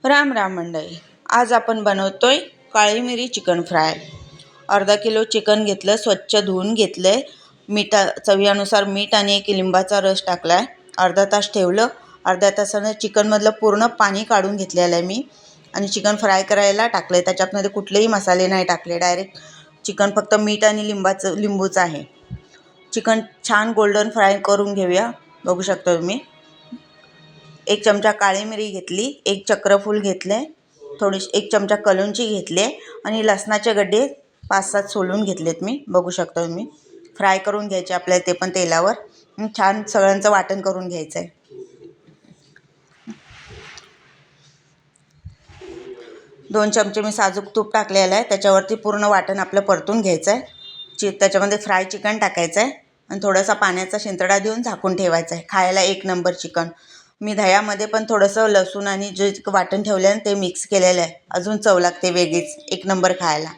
राम राम मंडळी, आज आपण बनवतोय काळी मिरी चिकन फ्राय। अर्धा किलो चिकन घेतलं, स्वच्छ धुवून घेतले, चवीनुसार मीठ आणि एक लिंबाचा रस टाकलाय। अर्धा तास ठेवलं। अर्ध्या तासाने चिकनमधलं पूर्ण पाणी काढून घेतलेलं आहे मी आणि चिकन फ्राय करायला टाकले। त्याच्यामध्ये कुठलेही मसाले नाही टाकले, डायरेक्ट चिकन फक्त मीठ आणि लिंबूचं आहे। चिकन छान गोल्डन फ्राय करून घेऊया। बघू शकता तुम्ही। एक चमचा काळी मिरी घेतली, एक चक्रफूल घेतले, एक चमचा कलौंजी घेतले आणि लसणाचे गड्डे 5-7 सोलून घेतलेत मी। बघू शकता तुम्ही। फ्राय करून घ्यायचे आपल्याला ते पण तेलावर। छान सगळ्यांचं वाटण करून घ्यायचं आहे। 2 चमचे मी साजूक तूप टाकलेलं आहे, त्याच्यावरती पूर्ण वाटण आपलं परतून घ्यायचं आहे। त्याच्यामध्ये फ्राय चिकन टाकायचं आहे आणि थोडासा पाण्याचा शिंतडा देऊन झाकून ठेवायचं आहे। खायला एक नंबर चिकन। मी दह्यामध्ये पण थोडंसं लसूण आणि जे वाटण ठेवलं आहे ते मिक्स केलेलं आहे, अजून चव लागते वेगळीच, एक नंबर खायला।